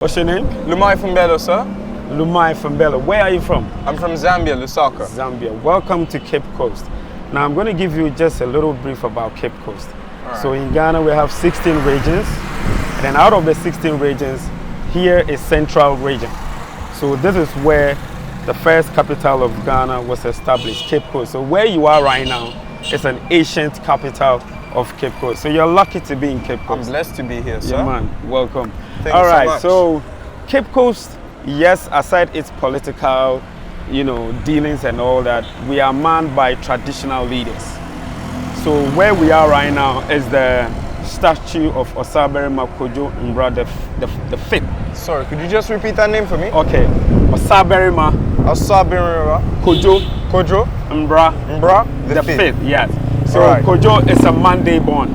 What's your name? Lumai from Bello, sir. Lumai from Bello. Where are you from? I'm from Zambia, Lusaka. Zambia. Welcome to Cape Coast. Now I'm going to give you just a little brief about Cape Coast. So in Ghana we have 16 regions, and then out of the 16 regions, here is Central Region. So this is where the first capital of Ghana was established, Cape Coast. So where you are right now is an ancient capital of Cape Coast. So you're lucky to be in Cape Coast. I'm blessed to be here, sir. Yeah, man. Welcome. Thank All you so right, much. so Cape Coast, yes, aside its political, dealings and all that, we are manned by traditional leaders. So where we are right now is the statue of Osaberima Kojo Mbra the fifth. Sorry, could you just repeat that name for me? Okay, Osaberima Kojo Mbra the fifth. Yes. So Right. Kojo is a Monday born.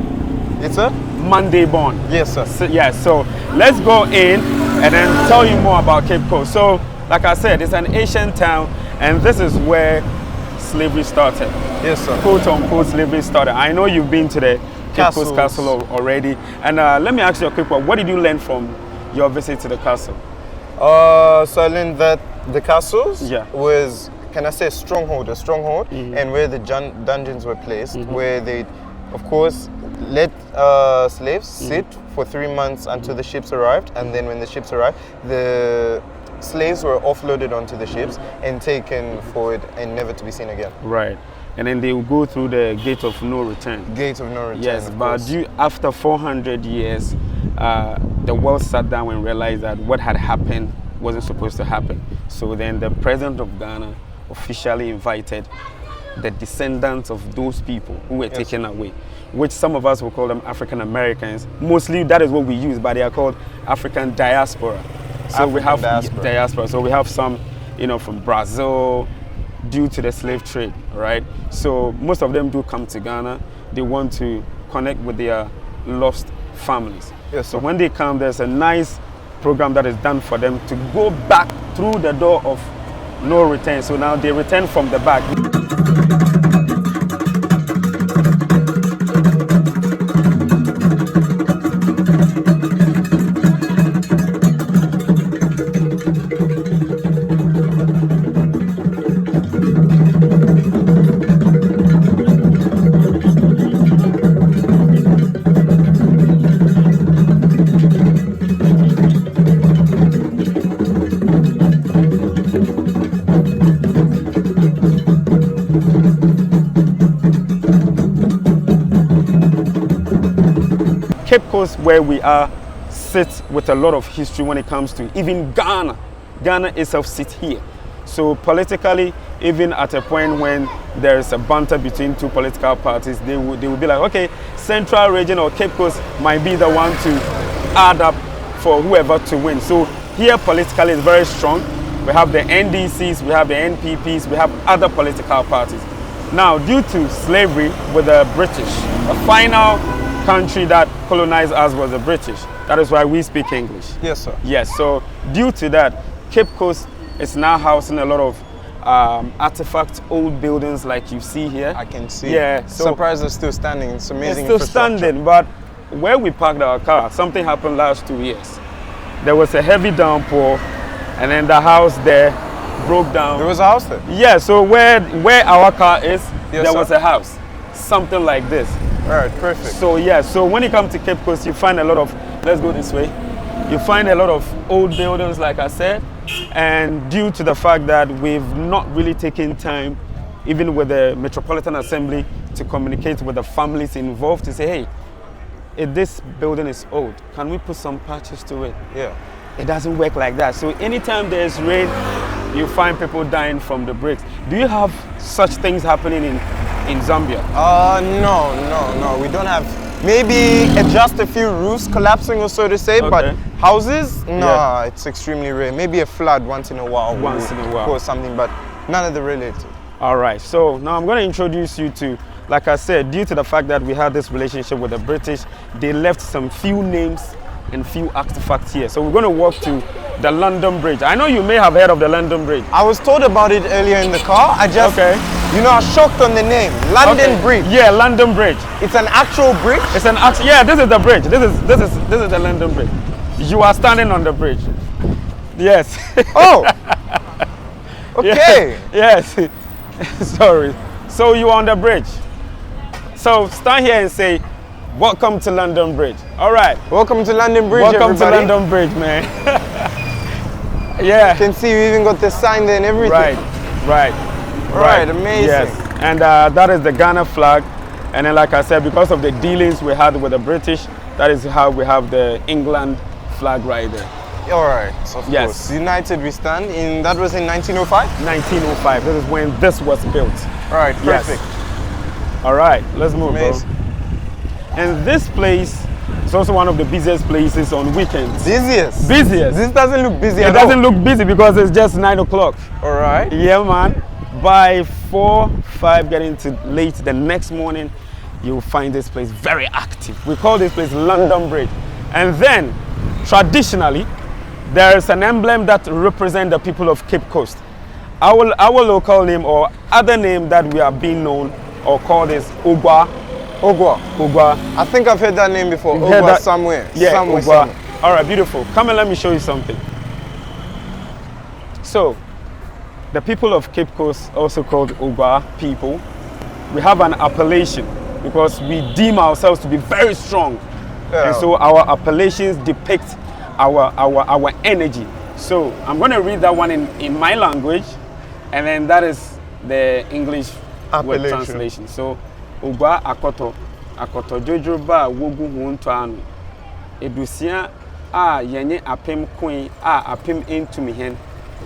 It's a? Monday born. Yes, sir. So let's go in and then tell you more about Cape Coast. So like I said, it's an ancient town, and this is where slavery started. Yes, sir. Quote unquote slavery started. I know you've been to the Cape Coast Castle already, and let me ask you a quick one. What did you learn from your visit to the castle? So I learned that the castles was, can I say, a stronghold, and where the dungeons were placed, where they, of course, let slaves sit for 3 months until the ships arrived, and then when the ships arrived, the slaves were offloaded onto the ships and taken forward and never to be seen again. Right. And then they will go through the gate of no return. Gate of no return. Yes, but after 400 years, the world sat down and realized that what had happened wasn't supposed to happen. So then the president of Ghana officially invited the descendants of those people who were taken away, which some of us will call them African Americans. Mostly that is what we use, but they are called African diaspora. So we have diaspora. So we have some, from Brazil, due to the slave trade, right? So most of them do come to Ghana. They want to connect with their lost families. Yes, so when they come, there's a nice program that is done for them to go back through the door of no return. So now they return from the back. Cape Coast, where we are, sits with a lot of history when it comes to even Ghana. Ghana itself sits here. So politically, even at a point when there is a banter between two political parties, they will be like, okay, Central Region or Cape Coast might be the one to add up for whoever to win. So here politically it's very strong. We have the NDCs, we have the NPPs, we have other political parties. Now, due to slavery with the British, the final country that colonized us was the British. That is why we speak English. Yes, sir. Yes, so due to that, Cape Coast is now housing a lot of artifacts, old buildings like you see here. I can see. Yeah. So surprised it's still standing. It's amazing. It's still standing, but where we parked our car, something happened last 2 years. There was a heavy downpour, and then the house there broke down. There was a house there? Yeah, so where our car is, yes, there was a house. Something like this. All right, perfect. So yeah, so when you come to Cape Coast, you find a lot of, let's go this way, you find a lot of old buildings, like I said, and due to the fact that we've not really taken time, even with the Metropolitan Assembly, to communicate with the families involved to say, hey, if this building is old, can we put some patches to it? Yeah. It doesn't work like that. So anytime there's rain, you find people dying from the bricks. Do you have such things happening in Zambia? No, we don't have. Maybe just a few roofs collapsing, or so to say, but houses, no, it's extremely rare. Maybe a flood once in a while. Or something, but none of the related. All right, so now I'm going to introduce you to, like I said, due to the fact that we had this relationship with the British, they left some few names and few artifacts here. So we're going to walk to the London Bridge. I know you may have heard of the London Bridge. I was told about it earlier in the car. I just, you know, I was shocked on the name. London Bridge. Yeah, London Bridge. It's an actual bridge? It's an actual, yeah, this is the bridge. This is the London Bridge. You are standing on the bridge. Yes. Oh! Okay. Yes. Sorry. So you are on the bridge. So stand here and say, welcome to London Bridge. All right. Welcome to London Bridge, welcome everybody. to London Bridge, man. Yeah. You can see you even got the sign there and everything. Right. Amazing. Yes. And that is the Ghana flag. And then, like I said, because of the dealings we had with the British, that is how we have the England flag right there. All right, of course. United we stand. That was in 1905? 1905. This is when this was built. All right, perfect. Yes. All right, let's move, bro. And this place is also one of the busiest places on weekends. Busiest? Busiest. This doesn't look busy at all. It doesn't look busy because it's just 9 o'clock. All right. Yeah, man. By 4, 5, getting to late the next morning, you'll find this place very active. We call this place London Bridge. And then, traditionally, there is an emblem that represents the people of Cape Coast. Our local name or other name that we are being known or called is Ogwa. Ogwa. I think I've heard that name before. Ogwa that? Somewhere. Yeah, somewhere. All right, beautiful. Come and let me show you something. So, the people of Cape Coast, also called Ogwa people, we have an appellation because we deem ourselves to be very strong. Yeah. And so our appellations depict our energy. So I'm going to read that one in my language, and then that is the English word translation. So, Ogwa akoto jojo ba wogu hunto anu. Edusia a yenye apem queen a apem entumi hen.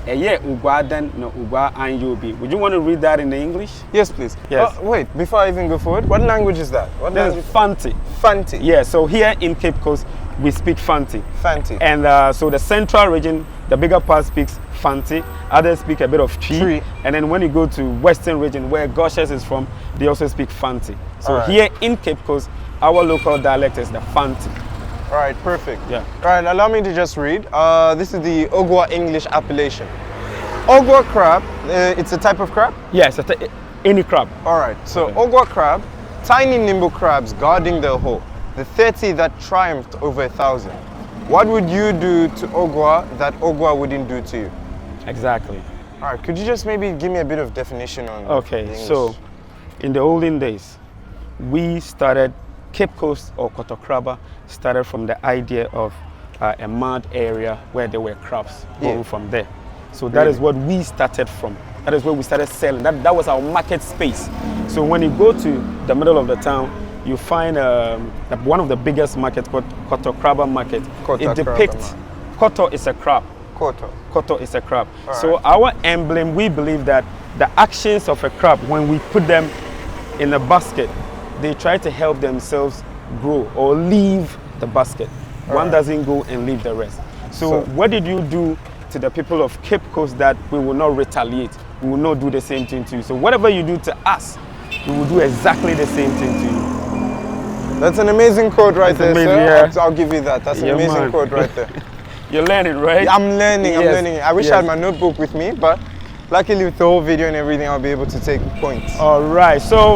Eye Ogwa dan no Ogwa anyobi. Would you want to read that in the English? Yes, please. Yes. Wait, before I even go forward, what language is that? What language? Fanti. Fanti. Yeah, so here in Cape Coast, we speak Fanti. Fanti. And so the central region, the bigger part speaks Fanti. Others speak a bit of Tree. And then when you go to western region, where Goshes is from, they also speak Fanti. So here in Cape Coast, our local dialect is the Fanti. All right, perfect. Yeah. All right, allow me to just read. This is the Ogwa English appellation. Ogwa crab, it's a type of crab? Yes, any crab. All right, so Ogwa crab, tiny nimble crabs guarding their hole, the 30 that triumphed over 1,000. What would you do to Ogwa that Ogwa wouldn't do to you? Exactly. All right, could you just maybe give me a bit of definition on Okay, so in the olden days, we started, Cape Coast or Kotokraba started from the idea of a mud area where there were crabs going from there. So that is what we started from. That is where we started selling. That was our market space. So when you go to the middle of the town, you find one of the biggest markets called Kotokraba Market. It depicts, Koto is a crab. Koto is a crab. So our emblem, we believe that the actions of a crab, when we put them in a basket, they try to help themselves grow or leave the basket. One doesn't go and leave the rest. So what did you do to the people of Cape Coast that we will not retaliate? We will not do the same thing to you. So whatever you do to us, we will do exactly the same thing to you. That's an amazing quote right there, sir. Yeah. I'll give you that. That's an amazing quote right there. You're learning, right? I'm learning, I'm learning. I wish I had my notebook with me, but luckily with the whole video and everything, I'll be able to take points. All right, so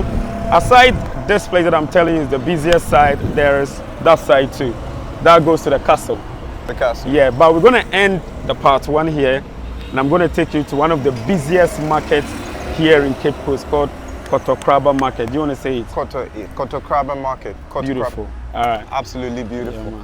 aside this place that I'm telling you is the busiest side, there's that side too. That goes to the castle. The castle? Yeah, but we're going to end the part 1 here, and I'm going to take you to one of the busiest markets here in Cape Coast called Kotokraba Market. Do you want to say it? Kotokraba Market. Beautiful. All right. Absolutely beautiful. Yeah,